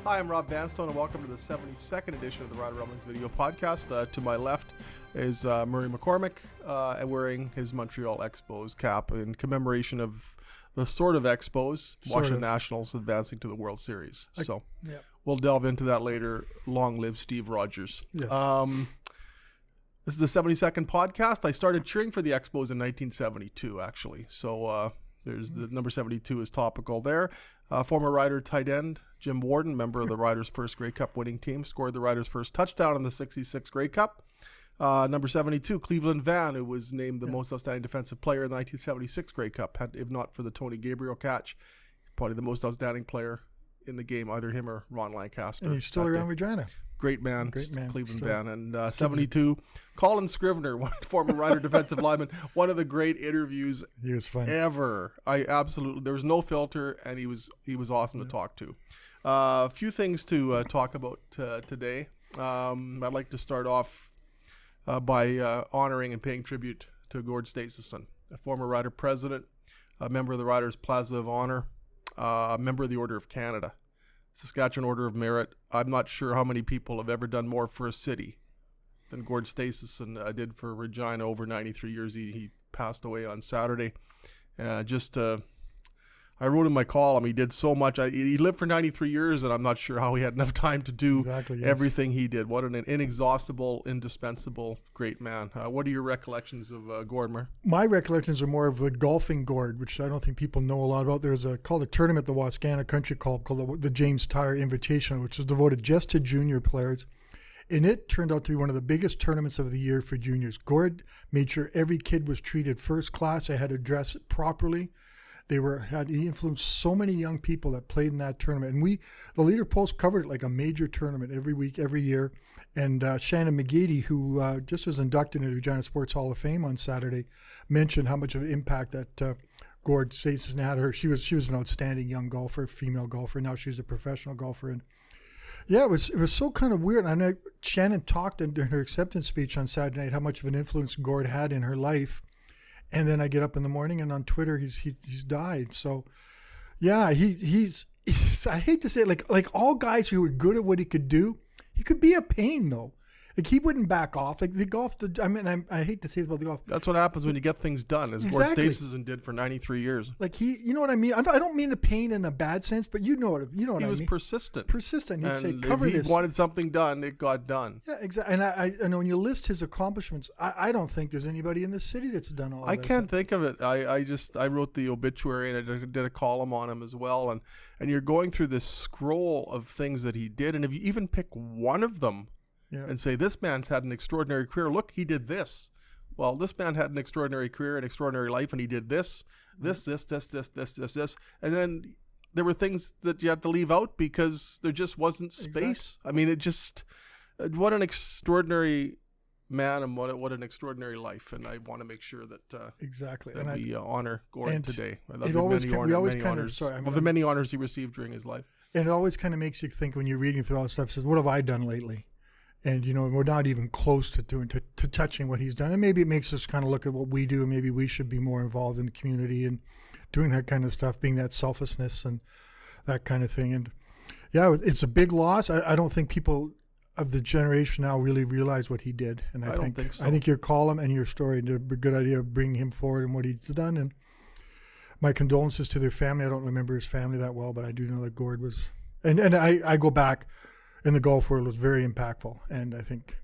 Hi, I'm Rob Vanstone, and welcome to the 72nd edition of the Rider Rumblings video podcast. To my left is Murray McCormick, wearing his Montreal Expos cap in commemoration of the sort of Expos, Washington Nationals advancing to the World Series. We'll delve into that later. Long live Steve Rogers. Yes. This is the 72nd podcast. I started cheering for the Expos in 1972, actually. So there's the number 72 is topical there. Former Rider tight end Jim Warden, member of the Riders' first Grey Cup winning team, scored the Riders' first touchdown in the 66 Grey Cup. Number 72, Cleveland Van, who was named the most outstanding defensive player in the 1976 Grey Cup, if not for the Tony Gabriel catch. Probably the most outstanding player in the game, either him or Ron Lancaster. And he's still around Regina. Great man, Cleveland still. Van. And 72, Colin Scrivener, former Rider defensive lineman, one of the great interviews He was fun. ever. There was no filter, and he was awesome to talk to. A few things to talk about today. I'd like to start off by honoring and paying tribute to Gord Staseson, a former Rider president, a member of the Riders Plaza of Honor, a member of the Order of Canada, Saskatchewan Order of Merit. I'm not sure how many people have ever done more for a city than Gord Staseson did for Regina over 93 years. He passed away on Saturday. I wrote in my column, he did so much. He lived for 93 years, and I'm not sure how he had enough time to do everything he did. What an inexhaustible, indispensable, great man. What are your recollections of Gord? My recollections are more of the golfing Gord, which I don't think people know a lot about. There's called a tournament at the Wascana Country Club called the James Tire Invitational, which is devoted just to junior players. And it turned out to be one of the biggest tournaments of the year for juniors. Gord made sure every kid was treated first class. They had to dress properly. He influenced so many young people that played in that tournament. And the Leader Post covered it like a major tournament every week, every year. And Shannon McGeady, who just was inducted into the Regina Sports Hall of Fame on Saturday, mentioned how much of an impact that Gord Staseson had her. She was an outstanding young golfer, female golfer. Now she's a professional golfer. And yeah, it was so kind of weird. I know Shannon talked in her acceptance speech on Saturday night how much of an influence Gord had in her life. And then I get up in the morning and on Twitter he's died. So yeah, he's I hate to say it, like all guys who were good at what he could do, he could be a pain though. Like he wouldn't back off. Like the golf, I hate to say it about the golf. That's what happens when you get things done, as Gord Staseson did for 93 years. Like you know what I mean? I don't mean the pain in the bad sense, but you know what I mean. He was persistent. He'd say, cover this. If he wanted something done, it got done. Yeah, exactly. And I know when you list his accomplishments, I don't think there's anybody in the city that's done all I that. Can't think of it. I wrote the obituary and I did a column on him as well. And you're going through this scroll of things that he did. And if you even pick one of them, and say, this man's had an extraordinary career. Look, he did this. Well, this man had an extraordinary career, an extraordinary life, and he did this. And then there were things that you had to leave out because there just wasn't space. Exactly. I mean, what an extraordinary man and what an extraordinary life. And I want to make sure that that we honor Gord today. Of the many honors he received during his life. And it always kind of makes you think when you're reading through all this stuff, says, what have I done lately? And, we're not even close to touching what he's done. And maybe it makes us kind of look at what we do. And maybe we should be more involved in the community and doing that kind of stuff, being that selflessness and that kind of thing. And yeah, it's a big loss. I don't think people of the generation now really realize what he did. And I think so. I think your column and your story did a good idea of bringing him forward and what he's done. And my condolences to their family. I don't remember his family that well, but I do know that Gord was, and I go back, in the golf world was very impactful, and I think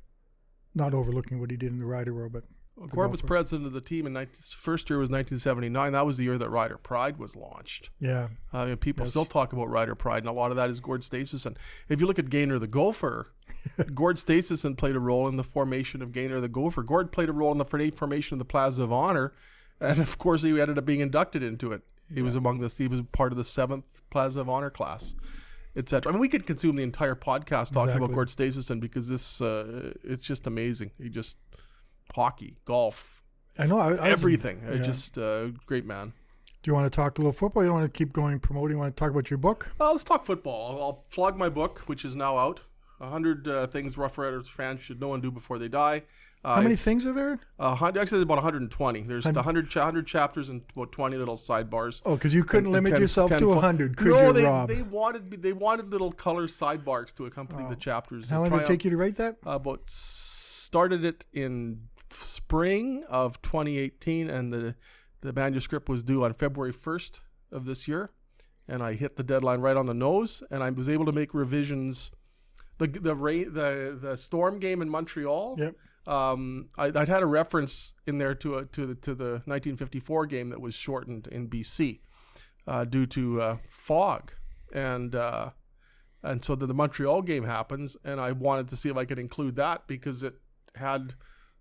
not overlooking what he did in the Rider world. But Gord was president of the team, and first year was 1979. That was the year that Rider Pride was launched. Yeah. People still talk about Rider Pride, and a lot of that is Gord Staseson. If you look at Gaynor the Gopher, Gord Staseson played a role in the formation of Gaynor the Gopher. Gord played a role in the formation of the Plaza of Honor, and of course he ended up being inducted into it. He was he was part of the 7th Plaza of Honor class, etc. I mean, we could consume the entire podcast talking about Gord Staseson because it's just amazing. Hockey, golf, I know everything. Just great man. Do you want to talk a little football? You want to keep going promoting? You want to talk about your book? Let's talk football. I'll flog my book, which is now out. 100 things Rough Riders fans should know and do before they die. How many things are there? Actually, there's about 120. There's 100 chapters and about 20 little sidebars. Oh, because you couldn't limit yourself to 100, could no, you, Rob? they wanted little color sidebars to accompany the chapters. How long did it take you to write that? Started it in spring of 2018, and the manuscript was due on February 1st of this year, and I hit the deadline right on the nose, and I was able to make revisions. The storm game in Montreal. Yep. I'd had a reference in there to the 1954 game that was shortened in BC due to fog, and so the Montreal game happens, and I wanted to see if I could include that because it had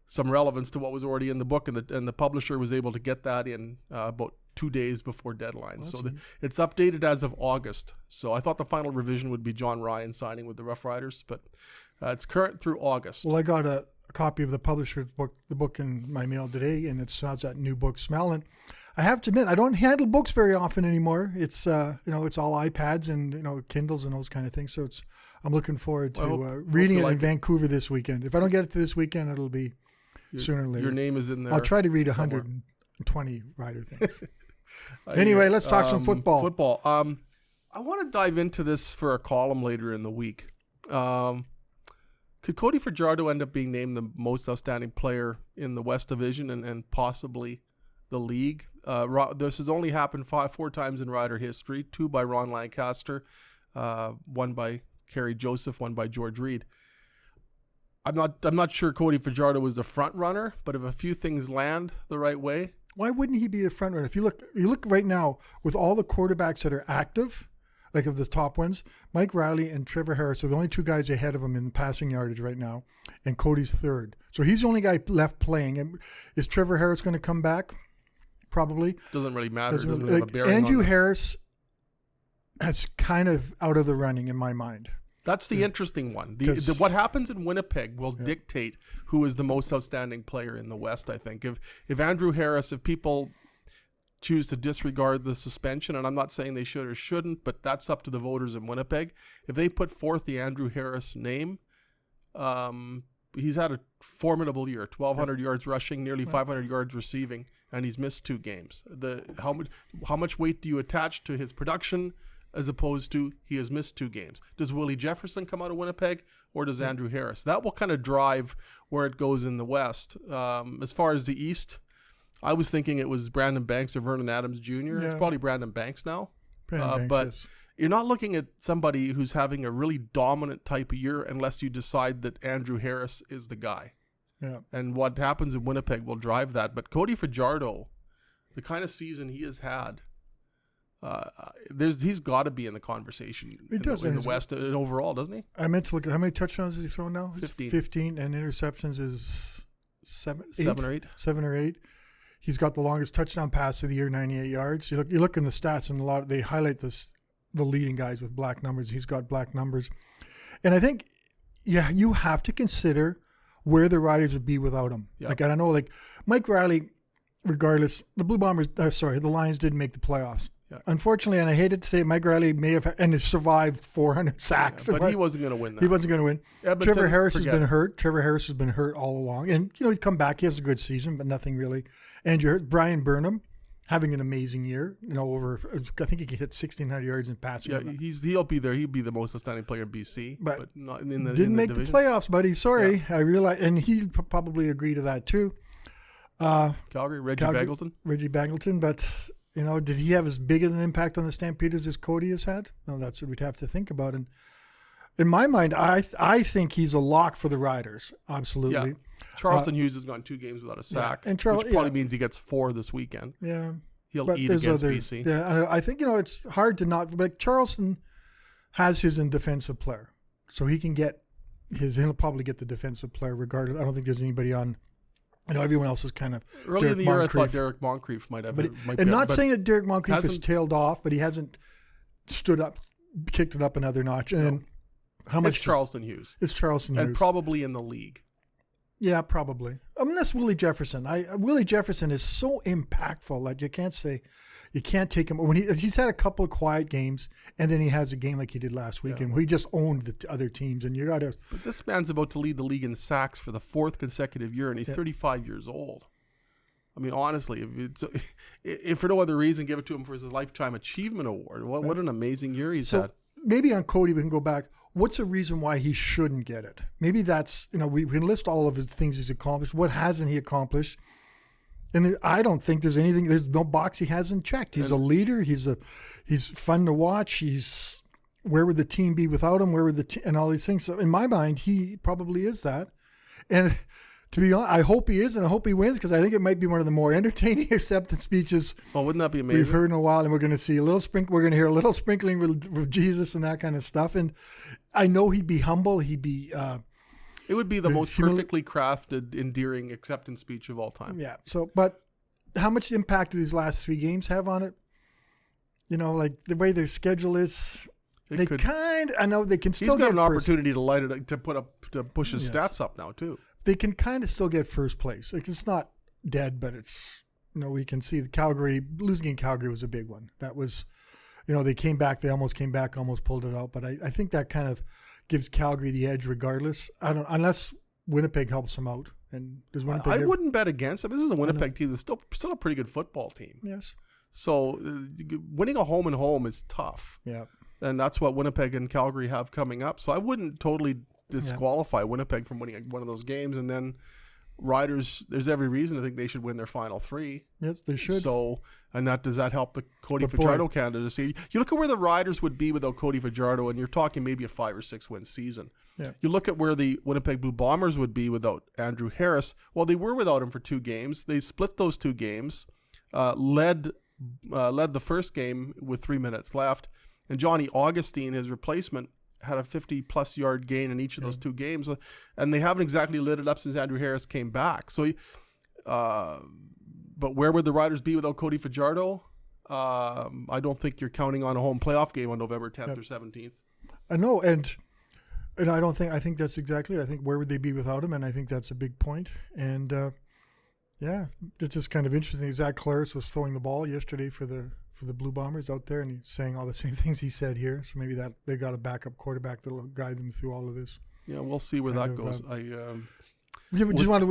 some relevance to what was already in the book, and the publisher was able to get that in about 2 days before deadline. So it's updated as of August. So I thought the final revision would be John Ryan signing with the Rough Riders, but it's current through August. Well, I got a copy of the publisher's book, the book in my mail today, and it has that new book smell. And I have to admit, I don't handle books very often anymore. It's it's all iPads and Kindles and those kind of things. So I'm looking forward to reading it in Vancouver this weekend. If I don't get it to this weekend, it'll be sooner or later. Your name is in there. I'll try to read 120 Rider things. Anyway, let's talk some football. I want to dive into this for a column later in the week. Could Cody Fajardo end up being named the most outstanding player in the West Division and possibly the league? This has only happened four times in Rider history, 2 by Ron Lancaster, 1 by Kerry Joseph, 1 by George Reed. I'm not sure Cody Fajardo was the front runner, but if a few things land the right way, why wouldn't he be the front runner? If you look right now with all the quarterbacks that are active, like of the top ones, Mike Riley and Trevor Harris are the only 2 guys ahead of him in passing yardage right now, and Cody's third. So he's the only guy left playing. And is Trevor Harris going to come back? Probably. Doesn't really matter. Doesn't really have a bearing Andrew on Harris is kind of out of the running in my mind. That's the interesting one. What happens in Winnipeg will dictate who is the most outstanding player in the West, I think. If Andrew Harris, if people choose to disregard the suspension, and I'm not saying they should or shouldn't, but that's up to the voters in Winnipeg. If they put forth the Andrew Harris name, he's had a formidable year, 1,200 yards rushing, nearly 500 yards receiving, and he's missed 2 games. How much weight do you attach to his production as opposed to he has missed 2 games? Does Willie Jefferson come out of Winnipeg, or does Andrew Harris? That will kind of drive where it goes in the West. As far as the East, I was thinking it was Brandon Banks or Vernon Adams Jr. Yeah. It's probably Brandon Banks now. But you're not looking at somebody who's having a really dominant type of year unless you decide that Andrew Harris is the guy. Yeah. And what happens in Winnipeg will drive that. But Cody Fajardo, the kind of season he has had, he's got to be in the conversation in the West and overall, doesn't he? I meant to look at how many touchdowns has he thrown now? 15. 15, and interceptions is 7 or 8. 7 or 8. He's got the longest touchdown pass of the year, 98 yards. You look in the stats, and they highlight the leading guys with black numbers. He's got black numbers, and I think you have to consider where the Riders would be without him. Yep. Like I don't know, like Mike Riley. Regardless, the the Lions didn't make the playoffs. Yeah. Unfortunately, and I hated to say it, Mike Riley may have has survived 400 sacks. Yeah, but he wasn't going to win that. He wasn't going to win. Yeah, Trevor Harris has been hurt. Trevor Harris has been hurt all along. And, he'd come back. He has a good season, but nothing really. Brian Burnham having an amazing year. I think he could hit 1,600 yards in passing. Yeah, he'll be there. He'll be the most outstanding player in BC. But not in the didn't make the playoffs, buddy. Sorry. Yeah. I realize. And he probably agree to that, too. Calgary, Reggie Bagleton, but did he have as big of an impact on the Stampeders as Cody has had? No, that's what we'd have to think about. And in my mind, I think he's a lock for the Riders. Absolutely. Yeah. Charleston Hughes has gone 2 games without a sack, which probably means he gets 4 this weekend. Yeah, he'll eat against BC. Yeah, I think it's hard to not. But Charleston has his defensive player, so he can get he'll probably get the defensive player regardless. I don't think there's anybody on. Everyone else is kind of early Derek in the year. Moncrief. I thought Derek Moncrief might have. Not saying that Derek Moncrief has tailed off, but he hasn't stood up, kicked it up another notch. And how much? It's Charleston Hughes. It's Charleston Hughes, and probably in the league. Yeah, probably. Unless Willie Jefferson. Willie Jefferson is so impactful. Like you can't take him when he's had a couple of quiet games, and then he has a game like he did last weekend where he just owned the other teams. And you got to. But this man's about to lead the league in sacks for the 4th consecutive year, and he's 35 years old. I mean, honestly, if for no other reason, give it to him for his Lifetime Achievement Award. What an amazing year he's had. Maybe on Cody we can go back. What's a reason why he shouldn't get it? Maybe that's, we can list all of the things he's accomplished. What hasn't he accomplished? And I don't think there's no box he hasn't checked. He's a leader. He's fun to watch. Where would the team be without him? Where would and all these things. So in my mind, he probably is that. And to be honest, I hope he is, and I hope he wins, because I think it might be one of the more entertaining acceptance speeches. Oh, wouldn't that be amazing? We've heard in a while, and we're going to see we're going to hear a little sprinkling with Jesus and that kind of stuff. And I know he'd be humble. He'd be. It would be the most perfectly crafted, endearing acceptance speech of all time. Yeah. So, but how much impact do these last 3 games have on it? Like the way their schedule is. I know they can still get. He's got an opportunity to light it to push his stats up now too. They can kind of still get first place. Like, it's not dead, but it's, we can see losing in Calgary was a big one. That was, they came back, almost pulled it out. But I think that kind of gives Calgary the edge regardless. Unless Winnipeg helps them out. And does Winnipeg? I wouldn't bet against them. This is a Winnipeg team that's still a pretty good football team. Yes. So winning a home and home is tough. Yeah. And that's what Winnipeg and Calgary have coming up. So I wouldn't totally disqualify Winnipeg from winning one of those games. And then Riders, there's every reason to think they should win their final 3. Yes, they should. So, and does that help the Cody Fajardo candidacy? You look at where the Riders would be without Cody Fajardo, and you're talking maybe a 5 or 6 win season. Yeah. You look at where the Winnipeg Blue Bombers would be without Andrew Harris. Well, they were without him for 2 games. They split those 2 games, led the first game with 3 minutes left, and Johnny Augustine, his replacement, had a 50-plus yard gain in each of those 2 games, and they haven't exactly lit it up since Andrew Harris came back. So, but where would the Riders be without Cody Fajardo? I don't think you're counting on a home playoff game on November 10th or 17th. I know, and I think that's exactly it. I think where would they be without him, and I think that's a big point. And it's just kind of interesting. Zach Claris was throwing the ball yesterday for the Blue Bombers out there, and he's saying all the same things he said here. So maybe that they got a backup quarterback that'll guide them through all of this. Yeah, we'll see where that goes.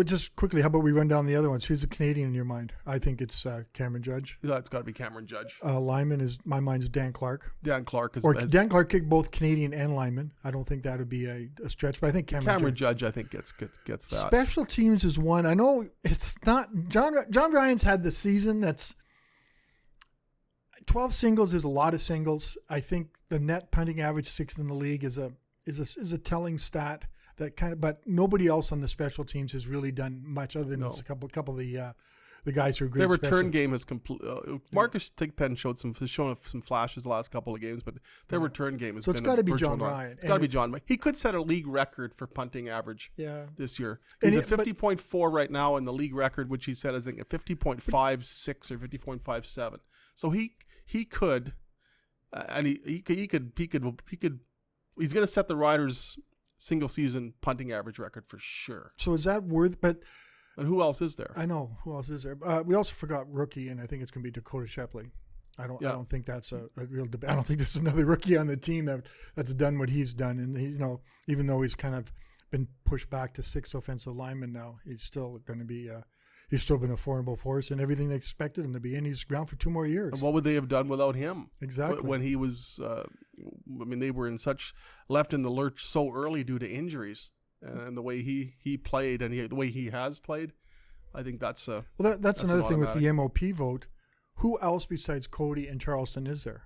Just quickly, how about we run down the other ones? Who's the Canadian in your mind? I think it's Cameron Judge. Yeah, it's got to be Cameron Judge. Lineman is my mind's Dan Clark. Dan Clark Dan Clark kicked both Canadian and lineman. I don't think that would be a stretch, but I think Cameron Judge I think gets that. Special teams is one. I know it's not. John Ryan's had the season that's 12 singles is a lot of singles. I think the net punting average 6th in the league is a telling stat. That kind of, but nobody else on the special teams has really done much other than a couple of the guys who are great. Their return game is complete. Marcus Thigpen has shown some flashes the last couple of games, but their return game has been. So it's got to be John Ryan. It's got to be John Ryan. He could set a league record for punting average. This year. He's at 50.4 right now, and the league record, which he said, is I think 50.56 or 50.57. So he could, and he could. He's going to set the Riders' single season punting average record for sure. So is that and who else is there? I know who else is there. We also forgot rookie, and I think it's going to be Dakota Shepley. I don't think that's a real debate. I don't think there's another rookie on the team that's done what he's done. And he, even though he's kind of been pushed back to 6 offensive linemen now, he's still going to be. He's still been a formidable force and everything they expected him to be, and he's ground for 2 more years. And what would they have done without him? Exactly. When he was, they were left in the lurch so early due to injuries, and the way he played and the way he has played, I think that's that's another thing with the MOP vote. Who else besides Cody and Charleston is there?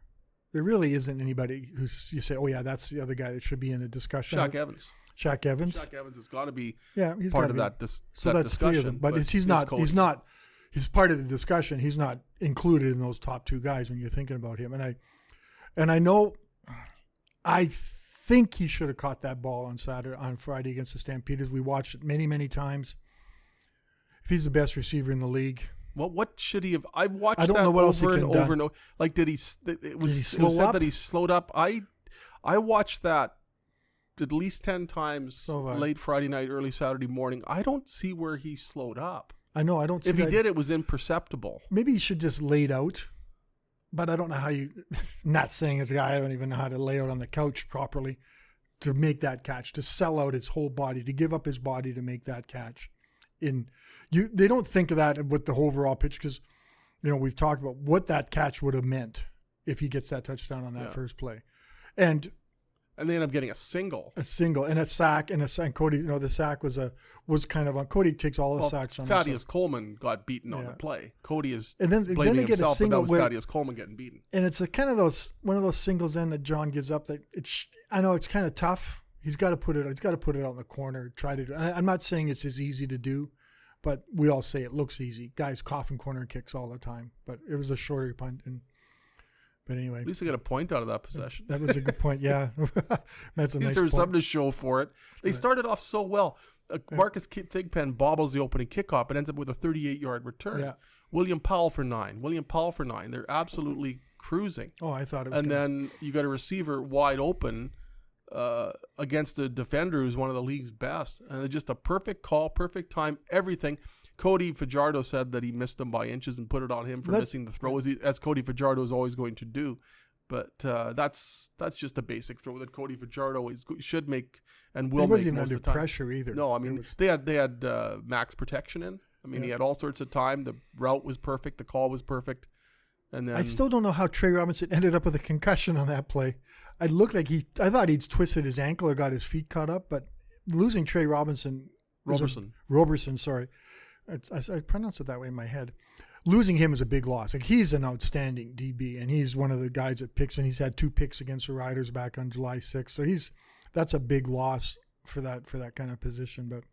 There really isn't anybody you say, oh yeah, that's the other guy that should be in the discussion. Shaq Evans. Shaq Evans has got to be he's part of that so that's discussion. 3 of them. But he's part of the discussion. He's not included in those top 2 guys when you're thinking about him. And I think he should have caught that ball on Friday against the Stampeders. We watched it many, many times. If he's the best receiver in the league. Well, what should he have? I've watched I don't that know what else he over can and done. over and over. Like, it was said that he slowed up. I watched that at least 10 times late Friday night, early Saturday morning. I don't see where he slowed up. I know. I don't see If he did, it was imperceptible. Maybe he should just lay it out. But I don't know how you, not saying as a guy, I don't even know how to lay out on the couch properly to make that catch, to sell out his whole body, to give up his body to make that catch. They don't think of that with the overall pitch because, we've talked about what that catch would have meant if he gets that touchdown on that first play. And they end up getting a single and a sack and Cody, the sack was kind of on Cody takes all the sacks on Thaddeus Coleman got beaten on the play. Cody is and then blaming they get himself, a single but that was Thaddeus Coleman getting beaten. And it's one of those singles in that John gives up that I know it's kind of tough. He's got to put it out in the corner, try to do. I'm not saying it's as easy to do, but we all say it looks easy. Guys coffin corner kicks all the time, but it was a shorter punt But anyway, at least they got a point out of that possession. That was a good point. Yeah, that's a nice There's point. something to show for it. They started off so well. Marcus Thigpen bobbles the opening kickoff and ends up with a 38-yard return. Yeah. William Powell for 9. They're absolutely cruising. Oh, I thought it was. And then you got a receiver wide open against a defender who's one of the league's best, and just a perfect call, perfect time, everything. Cody Fajardo said that he missed him by inches and put it on him for missing the throw, as Cody Fajardo is always going to do. But that's just a basic throw that Cody Fajardo should make and will make most of the time. He wasn't even under pressure either. No, I mean, they had max protection in. I mean, he had all sorts of time. The route was perfect. The call was perfect. And then I still don't know how Trey Robinson ended up with a concussion on that play. I thought he'd twisted his ankle or got his feet caught up, but losing Trey Roberson, sorry. I pronounce it that way in my head. Losing him is a big loss. Like, he's an outstanding DB, and he's one of the guys that picks, and he's had 2 picks against the Riders back on July 6th. So that's a big loss for that kind of position. But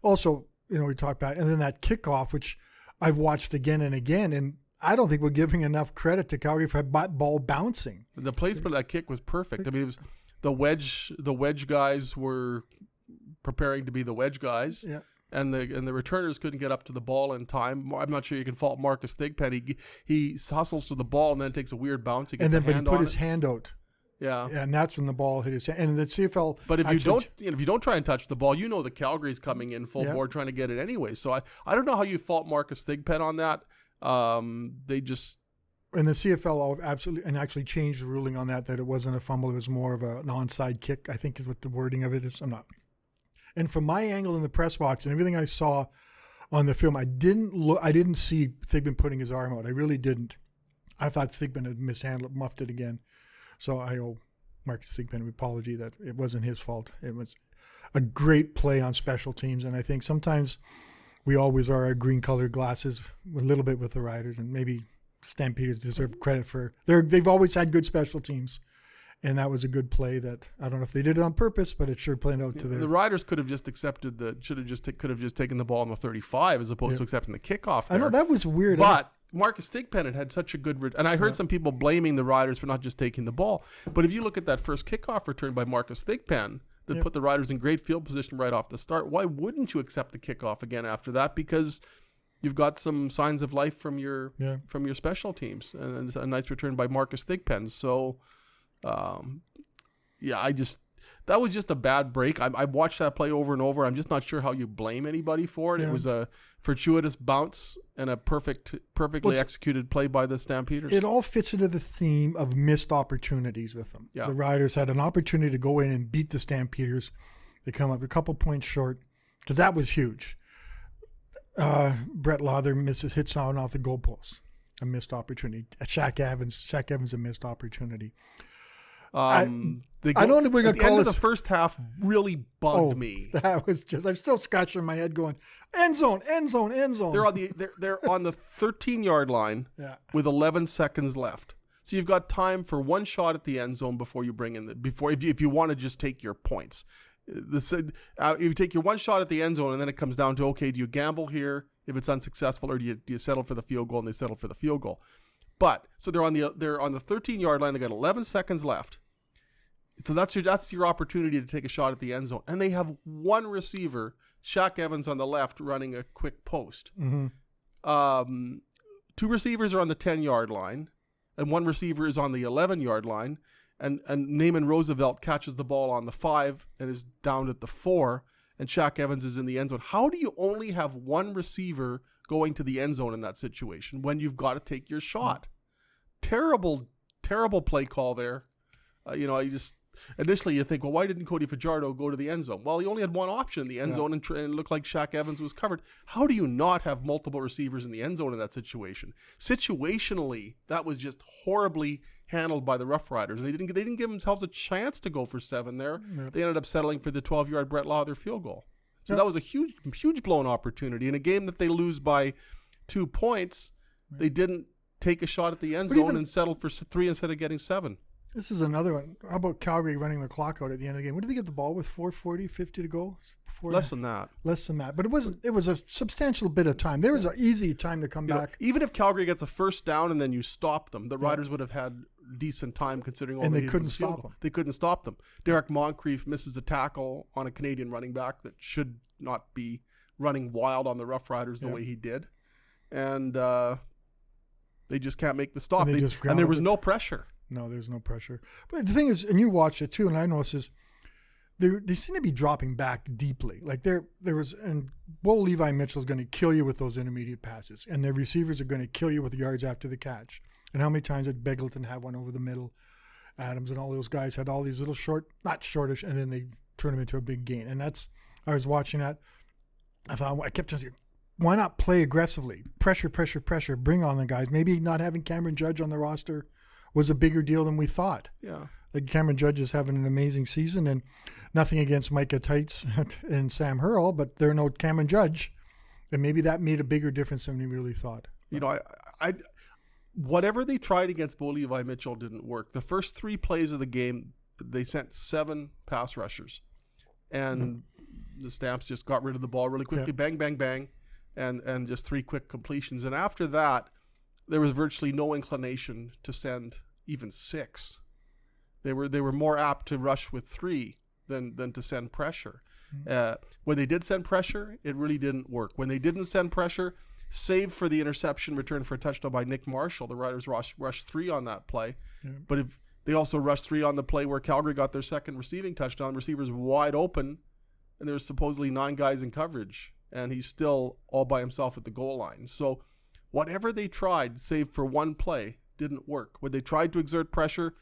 also, we talked about, and then that kickoff, which I've watched again and again, and I don't think we're giving enough credit to Calgary for that ball bouncing. The placement of that kick was perfect. I mean, it was the wedge guys were preparing to be the wedge guys. Yeah. And the returners couldn't get up to the ball in time. I'm not sure you can fault Marcus Thigpen. He hustles to the ball and then takes a weird bounce. He put his hand out. Yeah, and that's when the ball hit his hand. And the CFL. But if you don't try and touch the ball, the Calgary's coming in full board trying to get it anyway. So I don't know how you fault Marcus Thigpen on that. They just. And the CFL actually changed the ruling on that it wasn't a fumble. It was more of an onside kick, I think is what the wording of it is. I'm not. And from my angle in the press box and everything I saw on the film, I didn't see Thigpen putting his arm out. I really didn't. I thought Thigpen had muffed it again. So I owe Marcus Thigpen an apology that it wasn't his fault. It was a great play on special teams. And I think sometimes we always are our green-colored glasses a little bit with the Riders, and maybe Stampeders deserve credit for they've always had good special teams. And that was a good play that I don't know if they did it on purpose, but it sure played out to the Riders could have just could have just taken the ball on the 35 as opposed to accepting the kickoff there. I know that was weird. But Marcus Thigpen had such a good and I heard some people blaming the Riders for not just taking the ball. But if you look at that first kickoff return by Marcus Thigpen that put the Riders in great field position right off the start, why wouldn't you accept the kickoff again after that? Because you've got some signs of life from your special teams, and it's a nice return by Marcus Thigpen. So. That was just a bad break. I watched that play over and over. I'm just not sure how you blame anybody for it. Yeah. It was a fortuitous bounce and a perfectly executed play by the Stampeders. It all fits into the theme of missed opportunities with them. Yeah. The Riders had an opportunity to go in and beat the Stampeders. They come up a couple points short because that was huge. Brett Lawther hits on off the goalpost. A missed opportunity. Shaq Evans a missed opportunity. I don't think we're going to call this. The first half really bugged me. That was I'm still scratching my head going, end zone. They're on the 13-yard line with 11 seconds left. So you've got time for one shot at the end zone before you bring in if you want to just take your points. You take your one shot at the end zone, and then it comes down to, okay, do you gamble here if it's unsuccessful, or do you settle for the field goal? And they settle for the field goal. But so they're on the 13-yard line. They got 11 seconds left. So that's your opportunity to take a shot at the end zone. And they have one receiver, Shaq Evans on the left, running a quick post. Mm-hmm. 2 receivers are on the 10-yard line, and 1 receiver is on the 11-yard line. and Naaman Roosevelt catches the ball on the 5 and is down at the 4, and Shaq Evans is in the end zone. How do you only have one receiver going to the end zone in that situation when you've got to take your shot? Terrible play call there. Initially you think, well, why didn't Cody Fajardo go to the end zone? Well, he only had one option in the end zone, and it looked like Shaq Evans was covered. How do you not have multiple receivers in the end zone in that situation? Situationally, that was just horribly handled by the Rough Riders. They didn't give themselves a chance to go for 7 there. Yep. They ended up settling for the 12-yard Brett Lauther field goal. So that was a huge blown opportunity in a game that they lose by 2 points. Right. They didn't take a shot at the end zone and settled for 3 instead of getting 7. This is another one. How about Calgary running the clock out at the end of the game? What did they get the ball with? 50 to go? Less than that. But it was a substantial bit of time. There was an easy time to come back. Even if Calgary gets a first down and then you stop them, the Riders would have had decent time considering all and they couldn't stop them. They couldn't stop them. Derek Moncrief misses a tackle on a Canadian running back that should not be running wild on the Rough Riders the way he did. And they just can't make the stop. And there was no pressure. No, there's no pressure. But the thing is, and you watched it too, and I noticed is they seem to be dropping back deeply. Like there was, and Bo Levi Mitchell is going to kill you with those intermediate passes, and their receivers are going to kill you with yards after the catch. And how many times did Beggleton have one over the middle? Adams and all those guys had all these little not shortish, and then they turn them into a big gain. And I was watching that. I kept saying, why not play aggressively? Pressure, bring on the guys. Maybe not having Cameron Judge on the roster was a bigger deal than we thought. Yeah. Like Cameron Judge is having an amazing season, and nothing against Micah Tights and Sam Hurl, but they're no Cameron Judge. And maybe that made a bigger difference than we really thought. I whatever they tried against Bo Levi Mitchell didn't work. The first 3 plays of the game, they sent 7 pass rushers. And the Stamps just got rid of the ball really quickly. Bang, bang, bang. And just 3 quick completions. And after that, there was virtually no inclination to send even 6. They were more apt to rush with 3 than to send pressure. When they did send pressure, it really didn't work. When they didn't send pressure, save for the interception return for a touchdown by Nick Marshall, the Riders rushed 3 on that play. Yeah. But if they also rushed 3 on the play where Calgary got their second receiving touchdown, receivers wide open, and there was supposedly 9 guys in coverage, and he's still all by himself at the goal line. So whatever they tried, save for 1 play, didn't work. When they tried to exert pressure,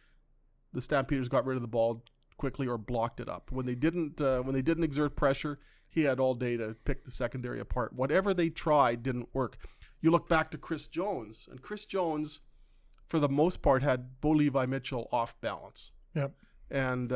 the Stampeders got rid of the ball quickly or blocked it up. When they didn't exert pressure, he had all day to pick the secondary apart. Whatever they tried didn't work. You look back to Chris Jones, and Chris Jones, for the most part, had Bo Levi Mitchell off balance. Yep. And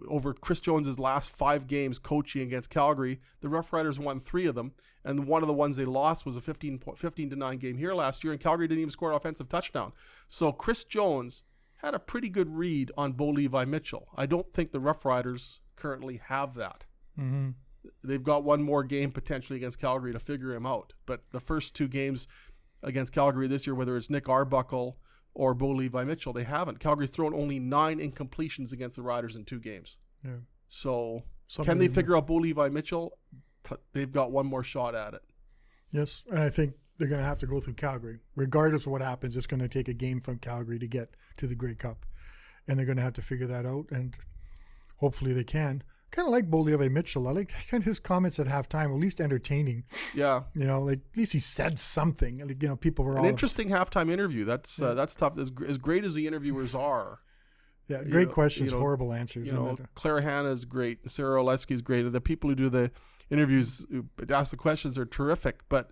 over Chris Jones's last 5 games coaching against Calgary, the Rough Riders won 3 of them, and one of the ones they lost was a 15-9 game here last year, and Calgary didn't even score an offensive touchdown. So Chris Jones had a pretty good read on Bo Levi Mitchell. I don't think the Rough Riders currently have that. Mm-hmm. They've got one more game potentially against Calgary to figure him out, but the first 2 games against Calgary this year, whether it's Nick Arbuckle or Bo Levi Mitchell, they haven't. Calgary's thrown only 9 incompletions against the Riders in 2 games. Yeah. So can they figure out Bo Levi Mitchell? They've got one more shot at it. Yes, and I think they're going to have to go through Calgary. Regardless of what happens, it's going to take a game from Calgary to get to the Grey Cup. And they're going to have to figure that out, and hopefully they can. Kind of like Bo Levi Mitchell. I like kind of his comments at halftime, at least entertaining. Yeah. At least he said something. Like, people were an interesting halftime interview. That's tough. As great as the interviewers are. Yeah, great questions, horrible answers. Clara Hanna is great. Sarah Oleski is great. The people who do the interviews, who ask the questions, are terrific. But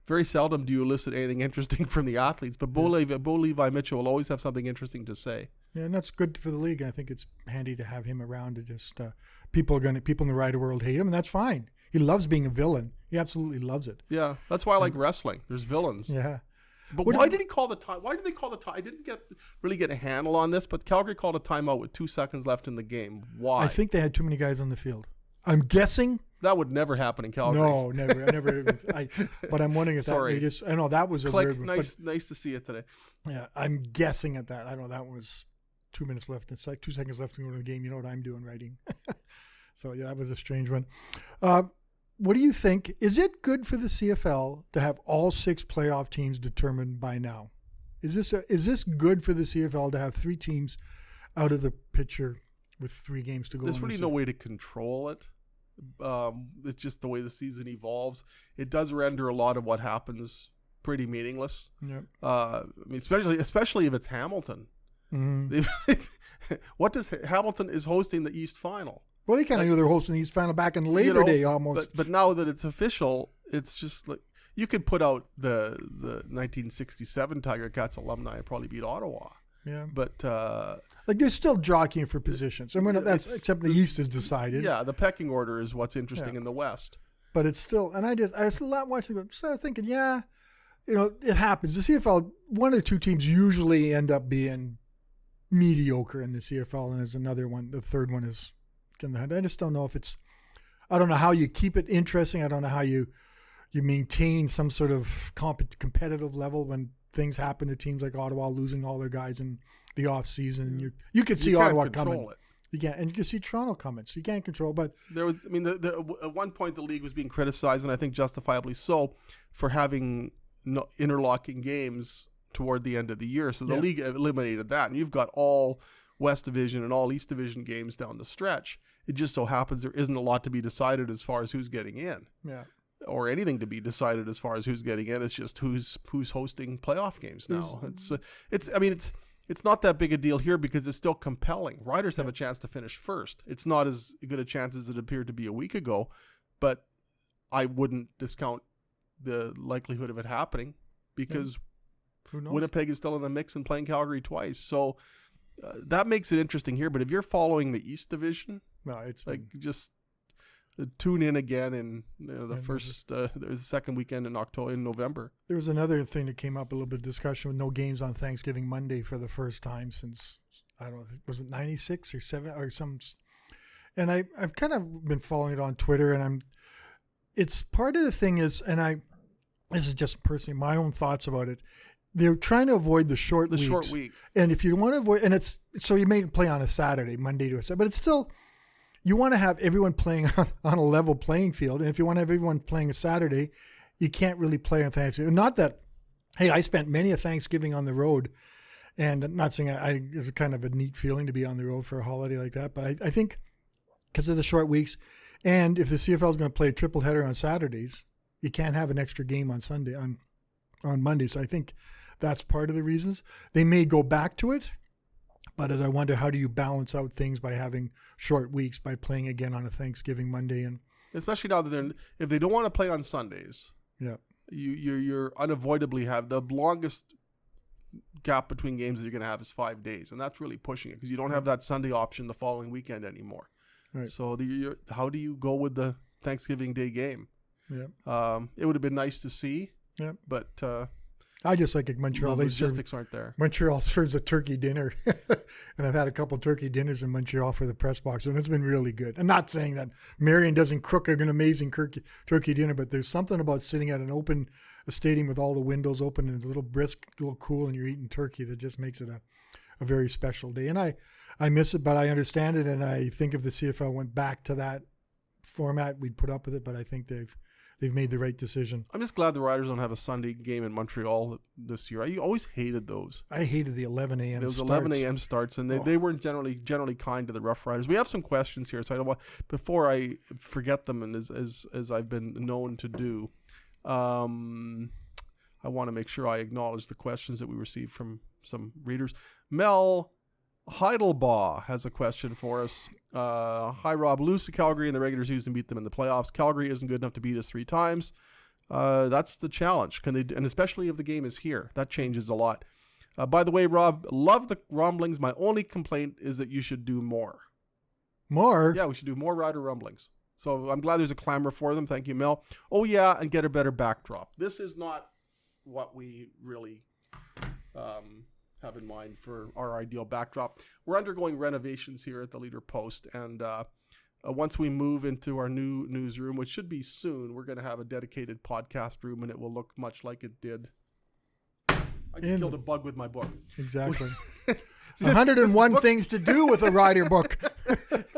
very seldom do you elicit anything interesting from the athletes. But Bo Levi Mitchell will always have something interesting to say. Yeah, and that's good for the league. I think it's handy to have him around. To just people in the Rider world hate him, and that's fine. He loves being a villain. He absolutely loves it. Yeah, that's why I like wrestling. There's villains. Yeah. But why did he call the time? Why did they call the time? I didn't really get a handle on this, but Calgary called a timeout with 2 seconds left in the game. Why? I think they had too many guys on the field. I'm guessing. That would never happen in Calgary. No, never. I never. But I'm wondering if Sorry. I know that was a Click. weird. Nice to see it today. Yeah, I'm guessing at that. I know that was 2 minutes left. It's like 2 seconds left to go to the game. You know what I'm doing, writing. So yeah, that was a strange one. What do you think? Is it good for the CFL to have all 6 playoff teams determined by now? Is this good for the CFL to have 3 teams out of the picture with 3 games to go? There's really no way to control it. It's just the way the season evolves. It does render a lot of what happens pretty meaningless. Yep. I mean, especially if it's Hamilton. Mm-hmm. What does Hamilton is hosting the East Final? Well, they kind of knew they were hosting the East Final back in Labor Day almost. But now that it's official, it's just like you could put out the 1967 Tiger Cats alumni and probably beat Ottawa. Yeah. But like they're still jockeying for positions. I mean, that's except the East is decided. Yeah, the pecking order is what's interesting in the West. But it's still, and I was a lot watching it, started thinking, it happens. The CFL, 1 or 2 teams usually end up being mediocre in the CFL, and there's another one. The third one is. I just don't know if it's. I don't know how you keep it interesting. I don't know how you maintain some sort of competitive level when things happen to teams like Ottawa losing all their guys in the off season. You could see Ottawa coming. You can't, and you can see Toronto coming. So you can't control. But there was, I mean, at one point the league was being criticized, and I think justifiably so, for having interlocking games toward the end of the year. So the league eliminated that, and you've got all West Division and all East Division games down the stretch. It just so happens there isn't a lot to be decided as far as who's getting in. Yeah. Or anything to be decided as far as who's getting in. It's just who's hosting playoff games now. It's not that big a deal here because it's still compelling. Riders have a chance to finish first. It's not as good a chance as it appeared to be a week ago, but I wouldn't discount the likelihood of it happening because Winnipeg is still in the mix and playing Calgary twice. So that makes it interesting here. But if you're following the East Division, it's like just tune in again in the second weekend in November. There was another thing that came up, a little bit of discussion with no games on Thanksgiving Monday for the first time since, I don't know, was it 96 or 7 or some. And I've kind of been following it on Twitter, and it's part of the thing is, this is just personally my own thoughts about it. They're trying to avoid the short week. And if you want to avoid, and it's, so you may play on a Saturday, Monday to a Saturday, but it's still, you want to have everyone playing on a level playing field. And if you want to have everyone playing a Saturday, you can't really play on Thanksgiving. Not that, hey, I spent many a Thanksgiving on the road, and I'm not saying it's kind of a neat feeling to be on the road for a holiday like that. But I think because of the short weeks, and if the CFL is going to play a triple header on Saturdays, you can't have an extra game on Sunday, on Monday. So I think that's part of the reasons. They may go back to it, but as I wonder, how do you balance out things by having short weeks, by playing again on a Thanksgiving Monday, and especially now that if they don't want to play on Sundays, you're unavoidably have the longest gap between games that you're going to have is 5 days, and that's really pushing it because you don't have that Sunday option the following weekend anymore. Right. So how do you go with the Thanksgiving Day game? Yeah, it would have been nice to see. Yeah, but. I just like it. Montreal. The logistics aren't there. Montreal serves a turkey dinner, and I've had a couple turkey dinners in Montreal for the press box, and it's been really good. I'm not saying that Marion doesn't cook an amazing turkey dinner, but there's something about sitting at a stadium with all the windows open and it's a little brisk, a little cool, and you're eating turkey that just makes it a very special day. And I miss it, but I understand it, and I think if the CFL went back to that format, we'd put up with it. But I think they've made the right decision. I'm just glad the Riders don't have a Sunday game in Montreal this year. I always hated those. I hated the 11 a.m. Those 11 a.m. starts, and they weren't generally kind to the Rough Riders. We have some questions here, so I don't want, before I forget them, and as I've been known to do, I want to make sure I acknowledge the questions that we received from some readers. Mel Heidelbaugh has a question for us. Hi, Rob. Lose to Calgary in the regular season, beat them in the playoffs. Calgary isn't good enough to beat us 3 times. That's the challenge. Can they? And especially if the game is here, that changes a lot. By the way, Rob, love the Rumblings. My only complaint is that you should do more. More? Yeah, we should do more Rider Rumblings. So I'm glad there's a clamor for them. Thank you, Mel. Oh, yeah, and get a better backdrop. This is not what we really have in mind for our ideal backdrop. We're undergoing renovations here at the Leader Post, and once we move into our new newsroom, which should be soon, we're going to have a dedicated podcast room, and it will look much like it did. I just killed a bug with my book. Exactly. 101 things to do with a Rider book.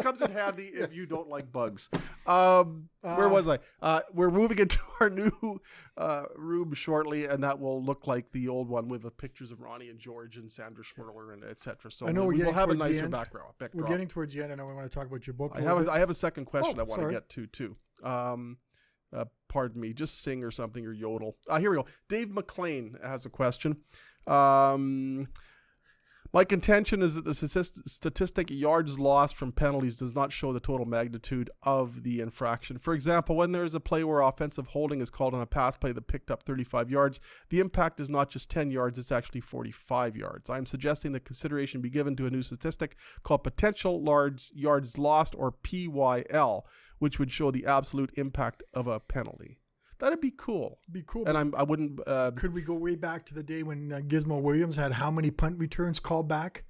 Comes in handy if you don't like bugs. Where was I? We're moving into our new room shortly, and that will look like the old one with the pictures of Ronnie and George and Sandra Schmirler and etc. So I know we will have a towards the nicer end. background. We're getting towards the end. I know we want to talk about your book. I have a second question I want to get to too. Pardon me, just sing or something or yodel. Here we go. Dave McLean has a question. My contention is that the statistic yards lost from penalties does not show the total magnitude of the infraction. For example, when there is a play where offensive holding is called on a pass play that picked up 35 yards, the impact is not just 10 yards, it's actually 45 yards. I am suggesting that consideration be given to a new statistic called potential yards lost, or PYL, which would show the absolute impact of a penalty. That'd be cool. And I wouldn't... could we go way back to the day when Gizmo Williams had how many punt returns called back?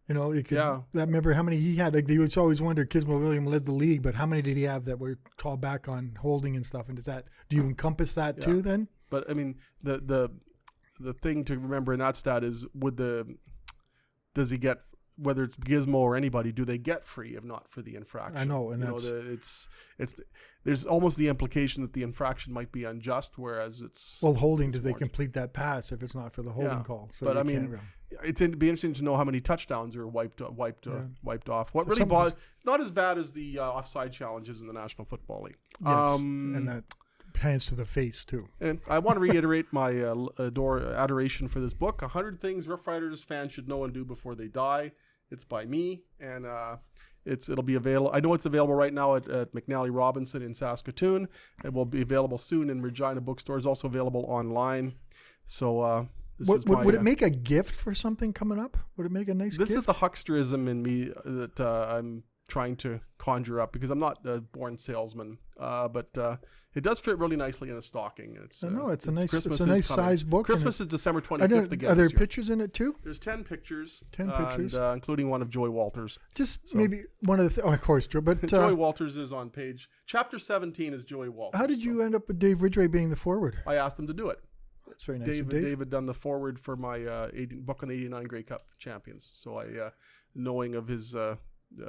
You know, remember how many he had? Like, they always wonder, Gizmo Williams led the league, but how many did he have that were called back on holding and stuff? And do you encompass that too then? But I mean, the thing to remember in that stat is, does he get, whether it's Gizmo or anybody, do they get free if not for the infraction? I know, and there's almost the implication that the infraction might be unjust, whereas it's holding. Do they complete that pass if it's not for the holding call? So but I mean, it'd be interesting to know how many touchdowns are wiped off. What really bothers, not as bad as the offside challenges in the National Football League. Yes, and that hands to the face too. And I want to reiterate my adoration for this book, 100 Things Rough Riders fans should know and do before they die. It's by me, and it'll be available. I know it's available right now at McNally Robinson in Saskatoon. It will be available soon in Regina bookstores. Also available online. So would it make a gift for something coming up? Would it make a nice gift? This is the hucksterism in me that I'm trying to conjure up, because I'm not a born salesman, but it does fit really nicely in a stocking. It's a nice size book. Christmas is December 25th again. Are there pictures in it too? There's 10 pictures. 10 pictures, including one of Joy Walters. Maybe one of the. Of course, Joy. But Joy Walters is on chapter 17 is Joy Walters. How did you end up with Dave Ridgway being the forward? I asked him to do it. That's very nice. Dave had done the forward for my book on the '89 Grey Cup champions. So knowing of his.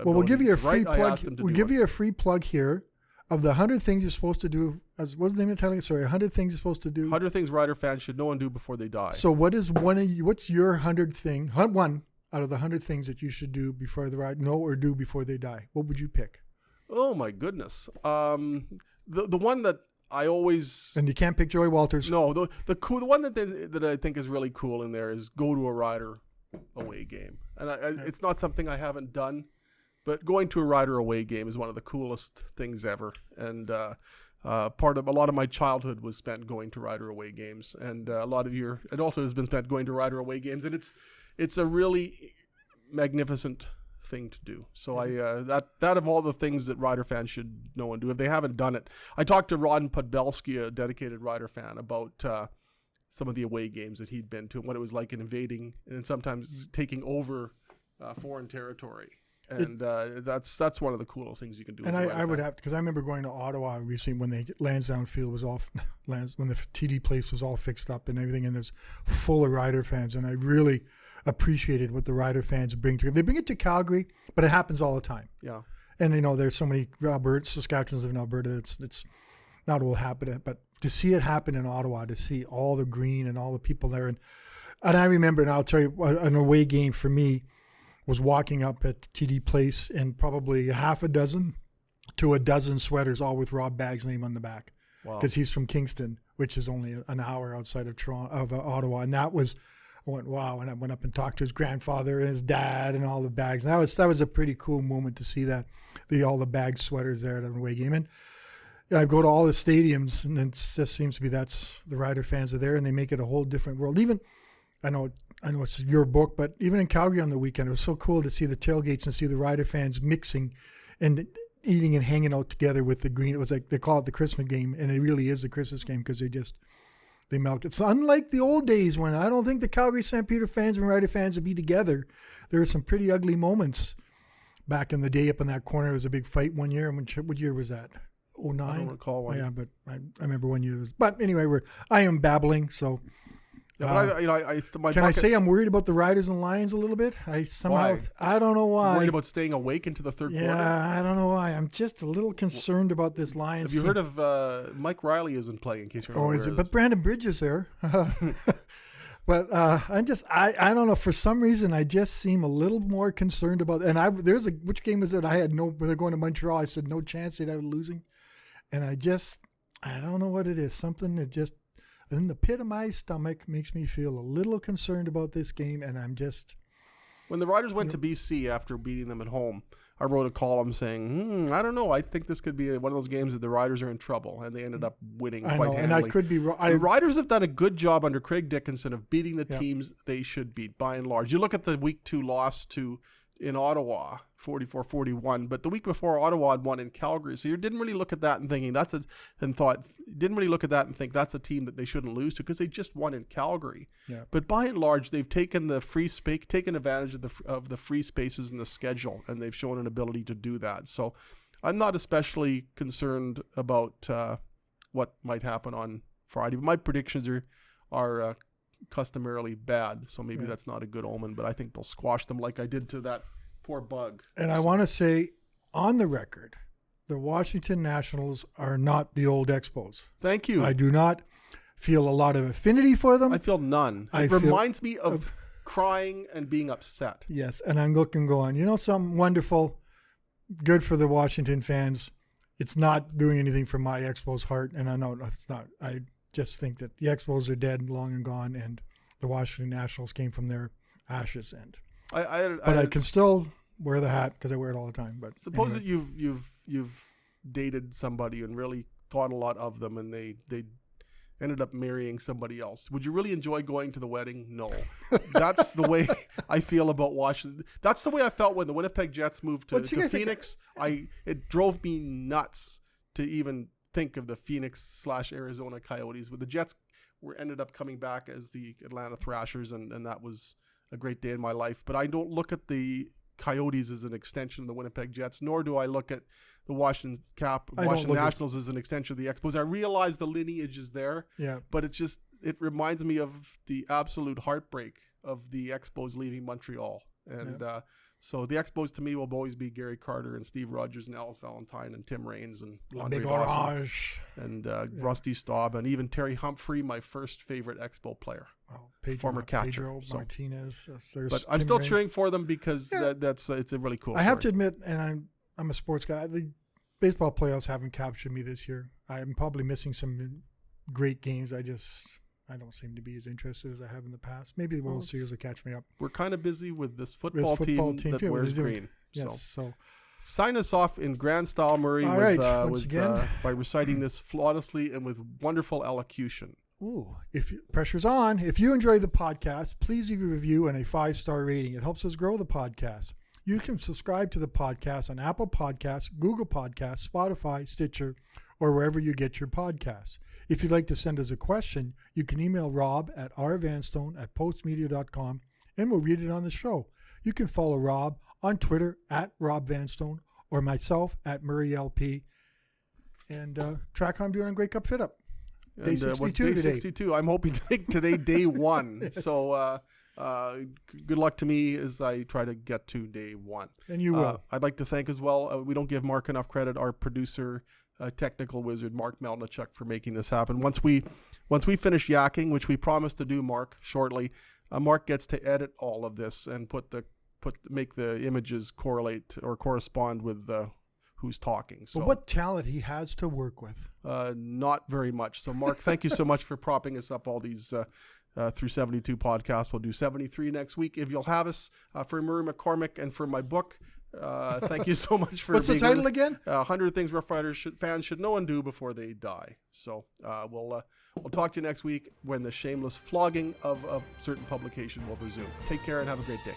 We'll give you a free plug. We'll give you a free plug here of the 100 things you're supposed to do. What's the name of the title? Sorry, 100 things you're supposed to do. 100 things Rider fans should know and do before they die. So what's your 100 thing? One out of the 100 things that you should do before the know or do before they die. What would you pick? Oh my goodness. The one that I always... And you can't pick Joey Walters. No, the one that I think is really cool in there is go to a Rider away game. And it's not something I haven't done. But going to a Rider away game is one of the coolest things ever, and a lot of my childhood was spent going to Rider away games, and a lot of your adulthood has been spent going to Rider away games, and it's a really magnificent thing to do. So that of all the things that Rider fans should know and do, if they haven't done it, I talked to Ron Podbelski, a dedicated Rider fan, about some of the away games that he'd been to and what it was like in invading and sometimes taking over foreign territory. And that's one of the coolest things you can do. And I would have, because I remember going to Ottawa recently when the Lansdowne Field was all, when the TD place was all fixed up and everything, and there's full of Rider fans, and I really appreciated what the Rider fans bring to it. They bring it to Calgary, but it happens all the time. Yeah. And there's so many Saskatchewans live in Alberta. It's not all happen, but to see it happen in Ottawa, to see all the green and all the people there, and I remember, and I'll tell you, an away game for me was walking up at TD Place and probably half a dozen to a dozen sweaters, all with Rob Bag's name on the back, because he's from Kingston, which is only an hour outside of Ottawa. And I went, wow. And I went up and talked to his grandfather and his dad and all the Bags. And that was a pretty cool moment to see that, all the Bag sweaters there at an away game. And I go to all the stadiums, and it just seems to be that's the Rider fans are there, and they make it a whole different world. Even, I know it's your book, but even in Calgary on the weekend, it was so cool to see the tailgates and see the Rider fans mixing and eating and hanging out together with the green. It was like, they call it the Christmas game, and it really is the Christmas game because they melt. It's unlike the old days when I don't think the Calgary Stampeder fans and Rider fans would be together. There were some pretty ugly moments back in the day up in that corner. There was a big fight one year. What year was that? 09? I don't recall one. Yeah, but I remember one year. But anyway, I am babbling, so... Yeah, but Can I say I'm worried about the Riders and Lions a little bit? I don't know why. Worried about staying awake into the third quarter? Yeah, I don't know why. I'm just a little concerned about this Lions. Have you heard of Mike Riley isn't playing, in case you're not aware of this? But Brandon Bridges there. But I don't know. For some reason, I just seem a little more concerned about. And which game was it? When they're going to Montreal, I said no chance they'd have losing, and I don't know what it is. Something that just in the pit of my stomach makes me feel a little concerned about this game, and I'm just. When the Riders went to BC after beating them at home, I wrote a column saying, I don't know. I think this could be one of those games that the Riders are in trouble, and they ended up winning quite handily. And I could be wrong. The Riders have done a good job under Craig Dickinson of beating the teams they should beat, by and large. You look at the Week 2 loss in Ottawa, 44-41, but the week before Ottawa had won in Calgary, so you didn't really look at that and think that's a team that they shouldn't lose to because they just won in Calgary. Yeah. But by and large, they've taken advantage of the free spaces in the schedule, and they've shown an ability to do that. So I'm not especially concerned about what might happen on Friday, but my predictions are customarily bad, so maybe that's not a good omen, but I think they'll squash them like I did to that poor Bug. And I want to say on the record, the Washington Nationals are not the old Expos. Thank you. I do not feel a lot of affinity for them. I feel none. It reminds me of crying and being upset. Yes, and I'm going, something wonderful, good for the Washington fans. It's not doing anything for my Expos heart, and I know it's not. I just think that the Expos are dead, long and gone, and the Washington Nationals came from their ashes. And I can still wear the hat because I wear it all the time. But suppose that you've dated somebody and really thought a lot of them, and they ended up marrying somebody else. Would you really enjoy going to the wedding? No. That's the way I feel about Washington. That's the way I felt when the Winnipeg Jets moved to Phoenix. It drove me nuts to even think of the Phoenix/Arizona Coyotes. But the Jets ended up coming back as the Atlanta Thrashers, and that was a great day in my life. But I don't look at the Coyotes as an extension of the Winnipeg Jets, nor do I look at the Washington Nationals as an extension of the Expos. I realize the lineage is there, but it reminds me of the absolute heartbreak of the Expos leaving Montreal. And so the Expos to me will always be Gary Carter and Steve Rogers and Alice Valentine and Tim Raines and Andre Dawson and Rusty Staub and even Terry Humphrey, my first favorite Expo player, former catcher. Pedro Martinez. But I'm still cheering for them because it's a really cool story. I have to admit, and I'm a sports guy, the baseball playoffs haven't captured me this year. I'm probably missing some great games. I don't seem to be as interested as I have in the past. Maybe the World Series will catch me up. We're kind of busy with this football team that wears green. Yes, so sign us off in grand style, Murray, by reciting this flawlessly and with wonderful elocution. Ooh, pressure's on. If you enjoy the podcast, please leave a review and a 5-star rating. It helps us grow the podcast. You can subscribe to the podcast on Apple Podcasts, Google Podcasts, Spotify, Stitcher, or wherever you get your podcasts. If you'd like to send us a question, you can email Rob at rvanstone@postmedia.com, and we'll read it on the show. You can follow Rob on Twitter at Rob Vanstone or myself at Murray LP. And track how I'm doing on Grey Cup Fit Up. Day 62 day today. 62. I'm hoping to make today day 1. Yes. So good luck to me as I try to get to day 1. And you will. I'd like to thank as well, we don't give Mark enough credit, our producer, technical wizard, Mark Melnichuk, for making this happen. Once we finish yakking, which we promise to do, Mark, shortly, Mark gets to edit all of this and make the images correlate or correspond with who's talking. So, but what talent he has to work with. Not very much. So, Mark, thank you so much for propping us up all these through 72 podcasts. We'll do 73 next week if you'll have us. For Murray McCormick and for my book, thank you so much for What's the title again? 100 Things Rough Riders fans should know and do before they die. So we'll talk to you next week when the shameless flogging of a certain publication will resume. Take care and have a great day.